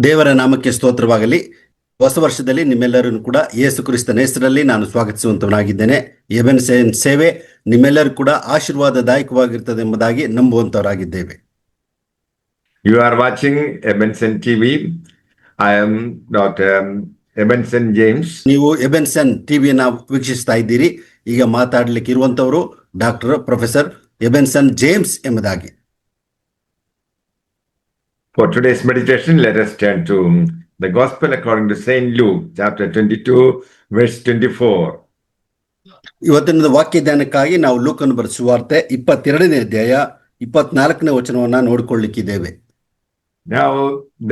ದೇವರ ನಾಮಕ್ಕೆ ಸ್ತೋತ್ರವಾಗಲಿ. ಹೊಸ ವರ್ಷದಲ್ಲಿ ನಿಮ್ಮೆಲ್ಲರನ್ನು ಕೂಡ ಯೇಸು ಕ್ರಿಸ್ತನ ಹೆಸರಲ್ಲಿ ನಾನು ಸ್ವಾಗತಿಸುವಂತವನಾಗಿದ್ದೇನೆ. ಎಬೆನ್ಸನ್ ಸೇವೆ ನಿಮ್ಮೆಲ್ಲರೂ ಕೂಡ ಆಶೀರ್ವಾದದಾಯಕವಾಗಿರ್ತದೆ ಎಂಬುದಾಗಿ ನಂಬುವಂತವರಾಗಿದ್ದೇವೆ. You are watching Ebenson TV. I am Dr. Ebenson James. ನೀವು ಎಬೆನ್ಸನ್ ಟಿವಿಯನ್ನು ವೀಕ್ಷಿಸ್ತಾ ಇದ್ದೀರಿ. ಈಗ ಮಾತಾಡಲಿಕ್ಕೆ ಇರುವಂತವರು ಪ್ರೊಫೆಸರ್ ಎಬೆನ್ಸನ್ ಜೇಮ್ಸ್ ಎಂಬುದಾಗಿ. For today's meditation, let us turn to the Gospel according to Saint Luke, chapter 22, verse 24. ಇವತ್ತಿನ ವಾಕ್ಯ ಧ್ಯಾನಕ್ಕಾಗಿ ನಾವು ಲೂಕನ ಬರೆದ ಸುವಾರ್ತೆ 22ನೇ ಅಧ್ಯಾಯ 24ನೇ ವಚನವನ್ನ ನೋಡಿಕೊಳ್ಳಿಕ್ಕಿದ್ದೇವೆ. Now,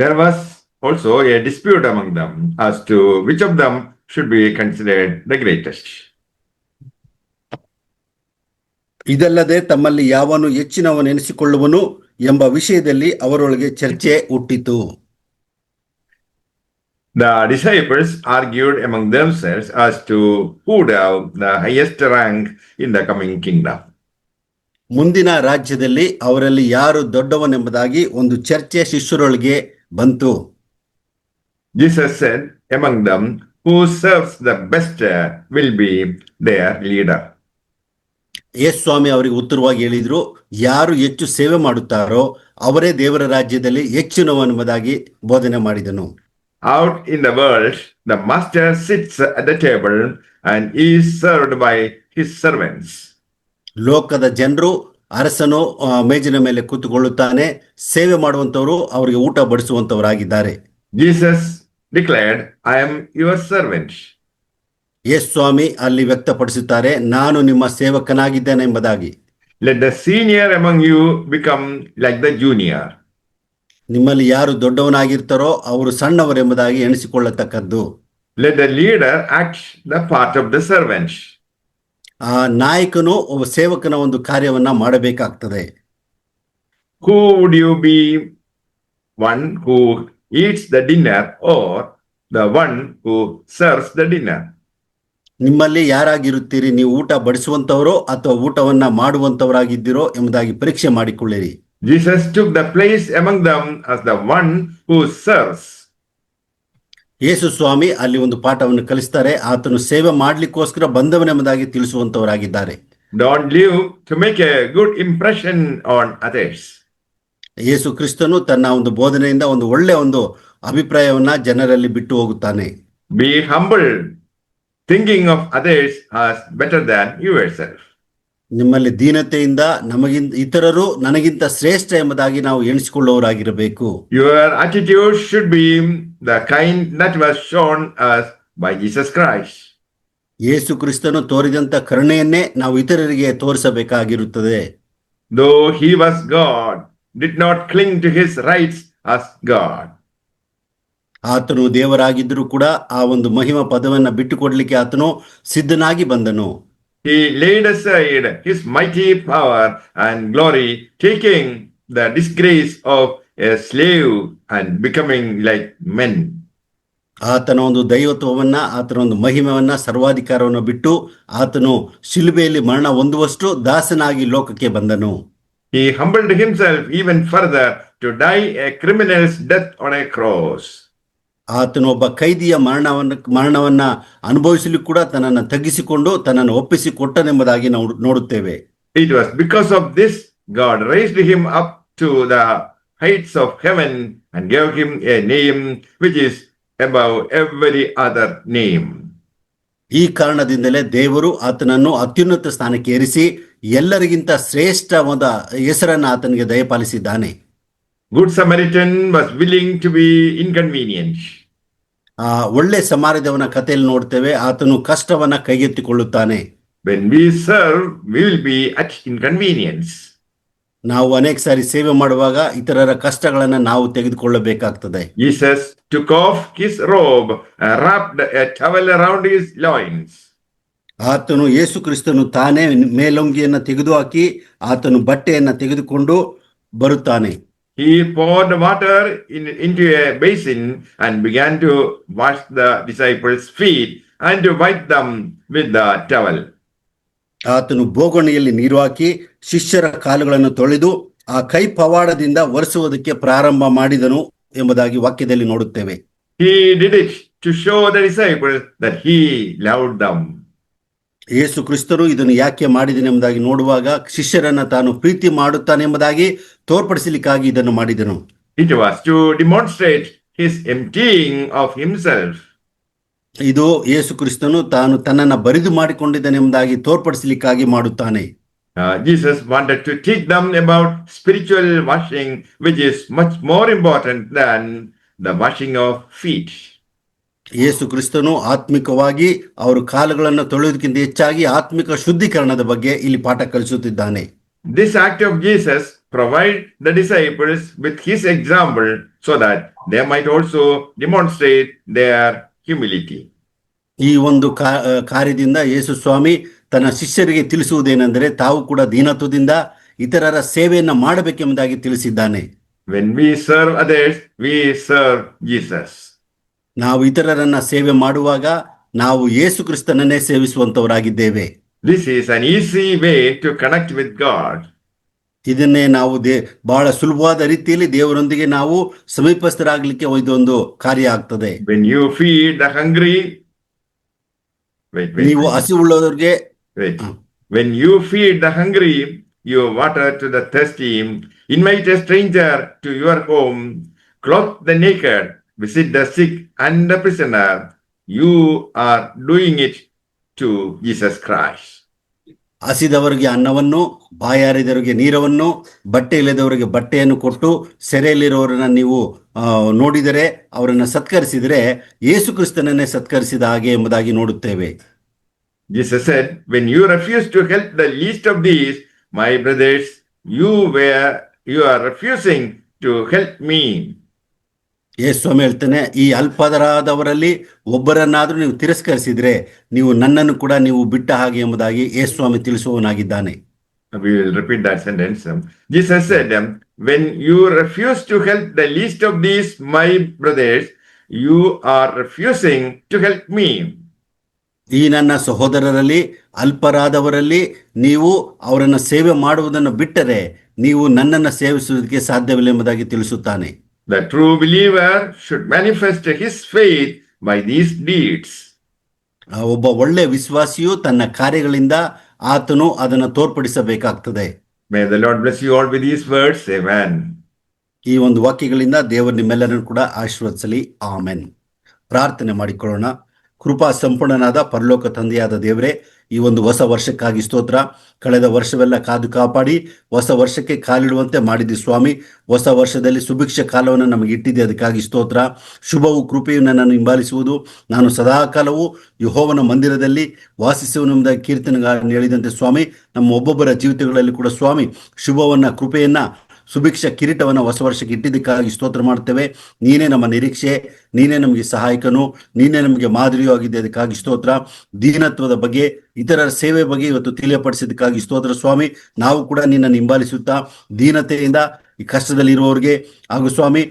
there was also a dispute among them as to which of them should be considered the greatest. ಇದಲ್ಲದೆ ತಮ್ಮಲ್ಲಿ ಯಾವನು ಹೆಚ್ಚಿನವನೆನಿಸಿಕೊಳ್ಳುವನು ಎಂಬ ವಿಷಯದಲ್ಲಿ ಅವರೊಳಗೆ ಚರ್ಚೆ ಹುಟ್ಟಿತು. The disciples argued among themselves as to who would have the highest rank in the coming kingdom. ಮುಂದಿನ ರಾಜ್ಯದಲ್ಲಿ ಅವರಲ್ಲಿ ಯಾರು ದೊಡ್ಡವನೆಂಬುದಾಗಿ ಒಂದು ಚರ್ಚೆ ಶಿಷ್ಯರೊಳಗೆ ಬಂತು. Jesus said, among them, who serves the best will be their leader. ಯೇಸು ಸ್ವಾಮಿ ಅವರಿಗೆ ಉತ್ತರವಾಗಿ ಹೇಳಿದ್ರು, ಯಾರು ಹೆಚ್ಚು ಸೇವೆ ಮಾಡುತ್ತಾರೋ ಅವರೇ ದೇವರ ರಾಜ್ಯದಲ್ಲಿ ಹೆಚ್ಚಿನವನೆಂಬುದಾಗಿ ಬೋಧನೆ ಮಾಡಿದನು. Out in the world, the master sits at the table and is served by his servants. ಲೋಕದ ಜನರು ಅರಸನು ಮೇಜಿನ ಮೇಲೆ ಕೂತುಕೊಳ್ಳುತ್ತಾನೆ, ಸೇವೆ ಮಾಡುವಂತವರು ಅವರಿಗೆ ಊಟ ಬಡಿಸುವಂತವರಾಗಿದ್ದಾರೆ. Jesus declared, I am your servant. ಯೇಸು ಸ್ವಾಮಿ ಅಲ್ಲಿ ವ್ಯಕ್ತಪಡಿಸುತ್ತಾರೆ, ನಾನು ನಿಮ್ಮ ಸೇವಕನಾಗಿದ್ದೇನೆ ಎಂಬುದಾಗಿ. Let the senior among you become like the junior. ನಿಮ್ಮಲ್ಲಿ ಯಾರು ದೊಡ್ಡವನಾಗಿರ್ತಾರೋ ಅವರು ಸಣ್ಣವರೆಂಬುದಾಗಿ ಎಣಿಸಿಕೊಳ್ಳತಕ್ಕದ್ದು. Let the leader act the part of the servant. ಆ ನಾಯಕನು ಒಬ್ಬ ಸೇವಕನ ಒಂದು ಕಾರ್ಯವನ್ನ ಮಾಡಬೇಕಾಗ್ತದೆ. Who would you be? One who eats the dinner or the one who serves the dinner? ನಿಮ್ಮಲ್ಲಿ ಯಾರಾಗಿರುತ್ತೀರಿ? ನೀವು ಊಟ ಬಡಿಸುವಂತವರೋ ಅಥವಾ ಊಟವನ್ನ ಮಾಡುವಂತವರಾಗಿದ್ದೀರೋ ಎಂಬುದಾಗಿ ಪರೀಕ್ಷೆ ಮಾಡಿಕೊಳ್ಳಿರಿ. Jesus took the place among them as the one who serves. ಯೇಸು ಸ್ವಾಮಿ ಅಲ್ಲಿ ಒಂದು ಪಾಠವನ್ನು ಕಲಿಸ್ತಾರೆ. ಆತನು ಸೇವೆ ಮಾಡ್ಲಿಕ್ಕೋಸ್ಕರ ಬಂದವನೆಂಬುದಾಗಿ ತಿಳಿಸುವಂತವರಾಗಿದ್ದಾರೆ. Don't live to make a good impression on others. ಯೇಸು ಕ್ರಿಸ್ತನು ತನ್ನ ಒಂದು ಬೋಧನೆಯಿಂದ ಒಂದು ಒಳ್ಳೆ ಒಂದು ಅಭಿಪ್ರಾಯವನ್ನ ಜನರಲ್ಲಿ ಬಿಟ್ಟು ಹೋಗುತ್ತಾನೆ. Be humble, thinking of others as better than yourself. ನಿಮ್ಮಲ್ಲಿ ದೀನತೆಯಿಂದ ಇತರರು ನನಗಿಂತ ಶ್ರೇಷ್ಠ ಎಂಬುದಾಗಿ ನಾವು ಎಣಿಸಿಕೊಳ್ಳುವವರಾಗಿರಬೇಕು. Your attitude should be the kind that was shown us by Jesus Christ. ಯೇಸು ಕ್ರಿಸ್ತನು ತೋರಿದಂತ ಕರುಣೆಯನ್ನೇ ನಾವು ಇತರರಿಗೆ ತೋರಿಸಬೇಕಾಗಿರುತ್ತದೆ. Though he was God, did not cling to his rights as God. ಆತನು ದೇವರಾಗಿದ್ದರೂ ಕೂಡ ಆ ಒಂದು ಮಹಿಮಾ ಪದವನ್ನ ಬಿಟ್ಟುಕೊಡ್ಲಿಕ್ಕೆ ಆತನು ಸಿದ್ಧನಾಗಿ ಬಂದನು. He laid aside his mighty power and glory, taking the disgrace of a slave and becoming like men. ಆತನ ಒಂದು ದೈವತ್ವವನ್ನ, ಆತನ ಒಂದು ಮಹಿಮೆಯನ್ನ, ಸರ್ವಾಧಿಕಾರವನ್ನು ಬಿಟ್ಟು ಆತನು ಶಿಲುಬೆಯಲ್ಲಿ ಮರಣ ಹೊಂದುವಷ್ಟು ದಾಸನಾಗಿ ಲೋಕಕ್ಕೆ ಬಂದನು. He humbled himself even further to die a criminal's death on a cross. ಆತನು ಒಬ್ಬ ಕೈದಿಯ ಮರಣವನ್ನ ಅನುಭವಿಸಲಿಕ್ಕೆ ಕೂಡ ತನ್ನನ್ನು ತಗ್ಗಿಸಿಕೊಂಡು ತನ್ನನ್ನು ಒಪ್ಪಿಸಿಕೊಟ್ಟನೆಂಬುದಾಗಿ ನಾವು ನೋಡುತ್ತೇವೆ. It was because of this God raised him up to the heights of heaven and gave him a name which is above every other name. ಈ ಕಾರಣದಿಂದಲೇ ದೇವರು ಆತನನ್ನು ಅತ್ಯುನ್ನತ ಸ್ಥಾನಕ್ಕೆ ಏರಿಸಿ ಎಲ್ಲರಿಗಿಂತ ಶ್ರೇಷ್ಠವಾದ ಹೆಸರನ್ನು ಆತನಿಗೆ ದಯಪಾಲಿಸಿದ್ದಾನೆ. Good Samaritan was willing to be inconvenienced. ಒಳ್ಳೆ ಸಮಾರ್ಯದವನ ಕಥೆಯಲ್ಲಿ ನೋಡ್ತೇವೆ, ಆತನು ಕಷ್ಟವನ್ನ ಕೈಗೆತ್ತಿಕೊಳ್ಳುತ್ತಾನೆ. When we serve, we will be at inconvenience. ನಾವು ಅನೇಕ ಸಾರಿ ಸೇವೆ ಮಾಡುವಾಗ ಇತರರ ಕಷ್ಟಗಳನ್ನ ನಾವು ತೆಗೆದುಕೊಳ್ಳಬೇಕಾಗ್ತದೆ. Jesus took off his robe and wrapped a towel around his loins. ಆತನು ಯೇಸು ಕ್ರಿಸ್ತನು ತಾನೇ ಮೇಲಂಗಿಯನ್ನ ತೆಗೆದುಹಾಕಿ ಆತನು ಬಟ್ಟೆಯನ್ನ ತೆಗೆದುಕೊಂಡು ಬರುತ್ತಾನೆ. He poured water into a basin and began to wash the disciples' feet and to wipe them with the towel. ಆತನು ಬೋಗಣಿಯಲ್ಲಿ ನೀರು ಹಾಕಿ ಶಿಷ್ಯರ ಕಾಲುಗಳನ್ನು ತೊಳೆದು ಆ ಕೈ ಪವಾಡದಿಂದ ಒರೆಸುವುದಕ್ಕೆ ಪ್ರಾರಂಭ ಮಾಡಿದನು ಎಂಬುದಾಗಿ ವಾಕ್ಯದಲ್ಲಿ ನೋಡುತ್ತೇವೆ. He did it to show the disciples that he loved them. ಯೇಸು ಕ್ರಿಸ್ತರು ಇದನ್ನು ಯಾಕೆ ಮಾಡಿದನು ಎಂಬುದಾಗಿ ನೋಡುವಾಗ ಶಿಷ್ಯರನ್ನ ತಾನು ಪ್ರೀತಿ ಮಾಡುತ್ತಾನೆ ಎಂಬುದಾಗಿ ತೋರ್ಪಡಿಸಲಿಕ್ಕಾಗಿ ಇದನ್ನು ಮಾಡಿದನು. It was to demonstrate his emptying of himself. ಇದು ಯೇಸು ಕ್ರಿಸ್ತನು ತಾನು ತನ್ನನ್ನು ಬರಿದು ಮಾಡಿಕೊಂಡಿದ್ದಾನೆ ಎಂಬುದಾಗಿ ತೋರ್ಪಡಿಸಲಿಕ್ಕಾಗಿ ಮಾಡುತ್ತಾನೆ. Jesus wanted to teach them about spiritual washing, which is much more important than the washing of feet. ಯೇಸು ಕ್ರಿಸ್ತನು ಆತ್ಮಿಕವಾಗಿ ಅವರು ಕಾಲುಗಳನ್ನು ತೊಳೆಯುವುದಕ್ಕಿಂತ ಹೆಚ್ಚಾಗಿ ಆತ್ಮಿಕ ಶುದ್ಧೀಕರಣದ ಬಗ್ಗೆ ಇಲ್ಲಿ ಪಾಠ ಕಲಿಸುತ್ತಿದ್ದಾನೆ. This act of Jesus provided the disciples with his example so that they might also demonstrate their humility. ಈ ಒಂದು ಕಾರ್ಯದಿಂದ ಯೇಸು ಸ್ವಾಮಿ ತನ್ನ ಶಿಷ್ಯರಿಗೆ ತಿಳಿಸುವುದೇನೆಂದರೆ ತಾವು ಕೂಡ ದೀನತ್ವದಿಂದ ಇತರರ ಸೇವೆಯನ್ನು ಮಾಡಬೇಕೆಂಬುದಾಗಿ ತಿಳಿಸಿದ್ದಾನೆ. When we serve others, we serve Jesus. ನಾವು ಇತರರನ್ನ ಸೇವೆ ಮಾಡುವಾಗ ನಾವು ಯೇಸು ಕ್ರಿಸ್ತನನ್ನೇ ಸೇವಿಸುವಂತವರಾಗಿದ್ದೇವೆ. This is an easy way to connect with God. ಇದನ್ನೇ ನಾವು ಬಹಳ ಸುಲಭವಾದ ರೀತಿಯಲ್ಲಿ ದೇವರೊಂದಿಗೆ ನಾವು ಸಮೀಪಸ್ಥರಾಗಲಿಕ್ಕೆ ಇದೊಂದು ಕಾರ್ಯ ಆಗ್ತದೆ. When you feed the hungry, ನೀವು ಹಸಿವುಳ್ಳವರಿಗೆ when you feed the hungry, you water to the thirsty, invite a stranger to your home, clothe the naked, visit the sick and the prisoner, you are doing it to Jesus Christ. ಹಸಿದವರಿಗೆ ಅನ್ನವನ್ನು, ಬಾಯಾರಿದವರಿಗೆ ನೀರವನ್ನು, ಬಟ್ಟೆ ಇಲ್ಲದವರಿಗೆ ಬಟ್ಟೆಯನ್ನು ಕೊಟ್ಟು ಸೆರೆಯಲ್ಲಿರೋರನ್ನ ನೀವು ನೋಡಿದರೆ, ಅವರನ್ನು ಸತ್ಕರಿಸಿದರೆ ಯೇಸು ಕ್ರಿಸ್ತನನ್ನೇ ಸತ್ಕರಿಸಿದ ಹಾಗೆ ಎಂಬುದಾಗಿ ನೋಡುತ್ತೇವೆ. Jesus said, when you refuse to help the least of these, my brothers, you are refusing to help me. ಯೇಸು ಸ್ವಾಮಿ ಹೇಳ್ತಾನೆ, ಈ ಅಲ್ಪದರಾದವರಲ್ಲಿ ಒಬ್ಬರನ್ನಾದರೂ ನೀವು ತಿರಸ್ಕರಿಸಿದ್ರೆ ನೀವು ನನ್ನನ್ನು ಕೂಡ ನೀವು ಬಿಟ್ಟ ಹಾಗೆ ಎಂಬುದಾಗಿ ಯೇಸು ಸ್ವಾಮಿ ತಿಳಿಸುವವನಾಗಿದ್ದಾನೆ. We will repeat that sentence. Jesus said, when you refuse to help the least of these, my brothers, you are refusing to help me. ಈ ನನ್ನ ಸಹೋದರರಲ್ಲಿ ಅಲ್ಪರಾದವರಲ್ಲಿ ನೀವು ಅವರನ್ನು ಸೇವೆ ಮಾಡುವುದನ್ನು ಬಿಟ್ಟರೆ ನೀವು ನನ್ನನ್ನು ಸೇವಿಸುವುದಕ್ಕೆ ಸಾಧ್ಯವಿಲ್ಲ ಎಂಬುದಾಗಿ ತಿಳಿಸುತ್ತಾನೆ. The true believer should manifest his faith by these deeds. ಒಬ್ಬ ಒಳ್ಳೆ ವಿಶ್ವಾಸಿಯು ತನ್ನ ಕಾರ್ಯಗಳಿಂದ ಆತನು ಅದನ್ನು ತೋರ್ಪಡಿಸಬೇಕಾಗ್ತದೆ. May the Lord bless you all with these words. Amen. ಈ ಒಂದು ವಾಕ್ಯಗಳಿಂದ ದೇವರು ನಿಮ್ಮೆಲ್ಲರನ್ನು ಕೂಡ ಆಶೀರ್ವದಿಸಲಿ. ಆಮೆನ್. ಪ್ರಾರ್ಥನೆ ಮಾಡಿಕೊಳ್ಳೋಣ. ಕೃಪಾ ಸಂಪೂರ್ಣನಾದ ಪರಲೋಕ ತಂದೆಯಾದ ದೇವರೇ, ಈ ಒಂದು ಹೊಸ ವರ್ಷಕ್ಕಾಗಿ ಸ್ತೋತ್ರ. ಕಳೆದ ವರ್ಷವೆಲ್ಲ ಕಾದು ಕಾಪಾಡಿ ಹೊಸ ವರ್ಷಕ್ಕೆ ಕಾಲಿಡುವಂತೆ ಮಾಡಿದ್ದಿ ಸ್ವಾಮಿ. ಹೊಸ ವರ್ಷದಲ್ಲಿ ಸುಭಿಕ್ಷ ಕಾಲವನ್ನು ನಮಗೆ ಇಟ್ಟಿದ್ದೆ, ಅದಕ್ಕಾಗಿ ಸ್ತೋತ್ರ. ಶುಭವು ಕೃಪೆಯು ನನ್ನನ್ನು ಹಿಂಬಾಲಿಸುವುದು. ನಾನು ಸದಾಕಾಲವು ಯೆಹೋವನ ಮಂದಿರದಲ್ಲಿ ವಾಸಿಸುವನೆಂಬುದಾಗಿ ಕೀರ್ತನೆಗಳನ್ನು ಹೇಳಿದಂತೆ ಸ್ವಾಮಿ, ನಮ್ಮ ಒಬ್ಬೊಬ್ಬರ ಜೀವಿತಗಳಲ್ಲಿ ಕೂಡ ಸ್ವಾಮಿ ಶುಭವನ್ನ, ಕೃಪೆಯನ್ನ, ಸುಭಿಕ್ಷ ಕಿರೀಟವನ್ನು ಹೊಸ ವರ್ಷಕ್ಕೆ ಇಟ್ಟಿದ್ದಕ್ಕಾಗಿ ಸ್ತೋತ್ರ ಮಾಡ್ತೇವೆ. ನೀನೇ ನಮ್ಮ ನಿರೀಕ್ಷೆ, ನೀನೇ ನಮಗೆ ಸಹಾಯಕನು, ನೀನೇ ನಮಗೆ ಮಾದರಿಯೂ ಆಗಿದೆ, ಅದಕ್ಕಾಗಿ ಸ್ತೋತ್ರ. ದೀನತ್ವದ ಬಗ್ಗೆ, ಇತರರ ಸೇವೆ ಬಗ್ಗೆ ಇವತ್ತು ತಿಳಿಯಪಡಿಸಿದ್ದಕ್ಕಾಗಿ ಸ್ತೋತ್ರ ಸ್ವಾಮಿ. ನಾವು ಕೂಡ ನಿನ್ನನ್ನು ಹಿಂಬಾಲಿಸುತ್ತಾ ದೀನತೆಯಿಂದ ಈ ಕಷ್ಟದಲ್ಲಿ ಇರುವವರಿಗೆ ಹಾಗೂ ಸ್ವಾಮಿ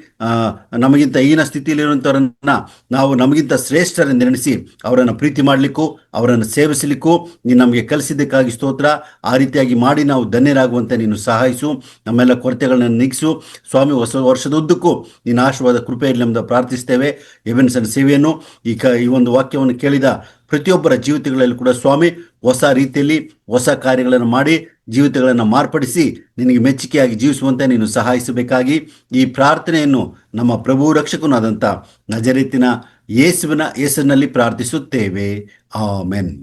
ನಮಗಿಂತ ಹೀನ ಸ್ಥಿತಿಯಲ್ಲಿರುವಂಥವ್ರನ್ನ ನಾವು ನಮಗಿಂತ ಶ್ರೇಷ್ಠರೆಂದೆಣಿಸಿ ಅವರನ್ನು ಪ್ರೀತಿ ಮಾಡಲಿಕ್ಕೂ ಅವರನ್ನು ಸೇವಿಸಲಿಕ್ಕೂ ನೀನು ನಮಗೆ ಕಲಿಸಿದ್ದಕ್ಕಾಗಿ ಸ್ತೋತ್ರ. ಆ ರೀತಿಯಾಗಿ ಮಾಡಿ ನಾವು ಧನ್ಯರಾಗುವಂತೆ ನೀನು ಸಹಾಯಿಸು, ನಮ್ಮೆಲ್ಲ ಕೊರತೆಗಳನ್ನು ನೀಗಿಸು ಸ್ವಾಮಿ. ಹೊಸ ವರ್ಷದುದ್ದಕ್ಕೂ ನಿನ್ನ ಆಶೀರ್ವಾದ ಕೃಪೆಯಲ್ಲಿ ನಮ್ದು ಪ್ರಾರ್ಥಿಸ್ತೇವೆ. ಎಬೆನ್ಸನ್ ಸೇವೆಯನ್ನು ಈ ಒಂದು ವಾಕ್ಯವನ್ನು ಕೇಳಿದ ಪ್ರತಿಯೊಬ್ಬರ ಜೀವಿತಗಳಲ್ಲಿ ಕೂಡ ಸ್ವಾಮಿ ಹೊಸ ರೀತಿಯಲ್ಲಿ ಹೊಸ ಕಾರ್ಯಗಳನ್ನು ಮಾಡಿ ಜೀವಿತಗಳನ್ನು ಮಾರ್ಪಡಿಸಿ ನಿನಗೆ ಮೆಚ್ಚುಗೆಯಾಗಿ ಜೀವಿಸುವಂತೆ ನೀನು ಸಹಾಯಿಸಬೇಕಾಗಿ ಈ ಪ್ರಾರ್ಥನೆಯನ್ನು ನಮ್ಮ ಪ್ರಭು ರಕ್ಷಕನಾದಂಥ ನಜರೇತಿನ ಯೇಸುವಿನ ಹೆಸರಿನಲ್ಲಿ ಪ್ರಾರ್ಥಿಸುತ್ತೇವೆ. ಆಮೆನ್.